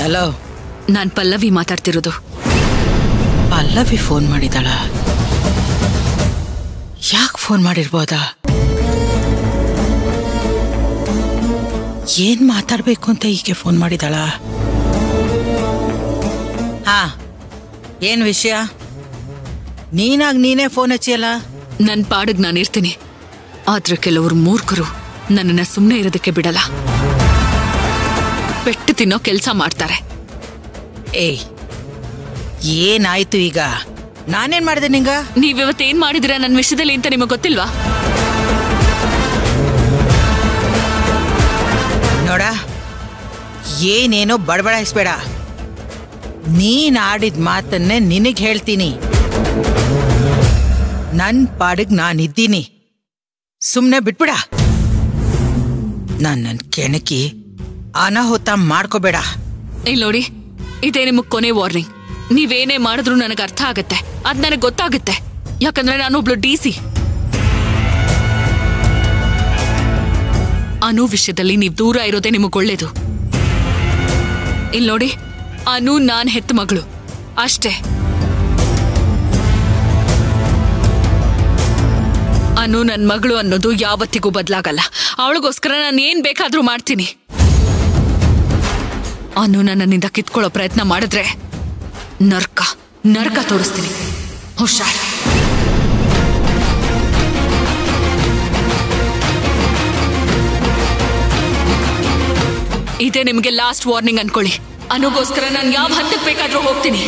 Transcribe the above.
Hello, ನಾನ್ ಪಲ್ಲವಿ ಮಾತಾಡ್ತಿರೋದು. Pallavi phone ಮಾಡಿದಾಳ? ಯಾಕೆ phone ಮಾಡಿರ್ಬೋದಾ? ಏನ್ ಮಾತಾಡ್ಬೇಕು ಅಂತ ಹೀಗೆ ಫೋನ್ ಮಾಡಿದಾಳ? ಹಾ, ಏನ್ ವಿಷಯ? ನೀನೇ ಫೋನ್ ಹಚ್ಚಿಯಲ್ಲ? ನನ್ ಪಾಡಿಗೆ ನಾನಿರ್ತೀನಿ, ಆದ್ರೆ ಕೆಲವರು ಮೂರ್ಖರು ನನ್ನನ್ನ ಸುಮ್ಮನೆ ಇರೋದಕ್ಕೆ ಬಿಡಲ್ಲ. ಪೆಟ್ಟು ತಿನ್ನೋ ಕೆಲಸ ಮಾಡ್ತಾರೆ. ಏಯ್, ಏನಾಯ್ತು ಈಗ? ನಾನೇನ್ ಮಾಡಿದೆ ನಿಂಗ? ನೀವಿವತ್ತೇನ್ ಮಾಡಿದಿರ ನನ್ನ ವಿಷಯದಲ್ಲಿ ಅಂತ ನಿಮಗೆ ಗೊತ್ತಿಲ್ವಾ? ನೋಡ, ಏನೇನೋ ಬಡಬಡಾಯಿಸ್ಬೇಡ. ನೀನ್ ಆಡಿದ ಮಾತನ್ನೇ ನಿನಗ್ ಹೇಳ್ತೀನಿ. ನನ್ ಪಾಡಿಗೆ ನಾನಿದ್ದೀನಿ, ಸುಮ್ನೆ ಬಿಟ್ಬಿಡ. ನನ್ ಕೆಣಕಿ ಅನಾಹುತ ಮಾಡ್ಕೋಬೇಡ. ಇಲ್ಲಿ ನೋಡಿ, ಇದೇ ನಿಮಗ್ ಕೊನೆ ವಾರ್ನಿಂಗ್. ನೀವೇನೇ ಮಾಡಿದ್ರು ನನಗೆ ಅರ್ಥ ಆಗತ್ತೆ, ಅದ್ ನನಗೆ ಗೊತ್ತಾಗುತ್ತೆ. ಯಾಕಂದ್ರೆ ನಾನೊಬ್ಳು DC. ಅನು ವಿಷಯದಲ್ಲಿ ನೀವು ದೂರ ಇರೋದೇ ನಿಮಗ್ ಒಳ್ಳೇದು. ಇಲ್ಲಿ ನೋಡಿ, ಅನು ನಾನ್ ಹೆತ್ತ ಮಗಳು ಅಷ್ಟೇ. ಅನು ನನ್ ಮಗಳು ಅನ್ನೋದು ಯಾವತ್ತಿಗೂ ಬದಲಾಗಲ್ಲ. ಅವಳಿಗೋಸ್ಕರ ನಾನು ಏನ್ ಬೇಕಾದ್ರೂ ಮಾಡ್ತೀನಿ. ಅನು ನನ್ನಿಂದ ಕಿತ್ಕೊಳ್ಳೋ ಪ್ರಯತ್ನ ಮಾಡಿದ್ರೆ ನರ್ಕ ತೋರಿಸ್ತೀನಿ. ಹುಷಾರ್. ಇದೇ ನಿಮ್ಗೆ ಲಾಸ್ಟ್ ವಾರ್ನಿಂಗ್ ಅನ್ಕೊಳ್ಳಿ. ಅನುಗೋಸ್ಕರ ನಾನು ಯಾವ ಹಂತಕ್ಕೆ ಬೇಕಾದ್ರೂ ಹೋಗ್ತೀನಿ.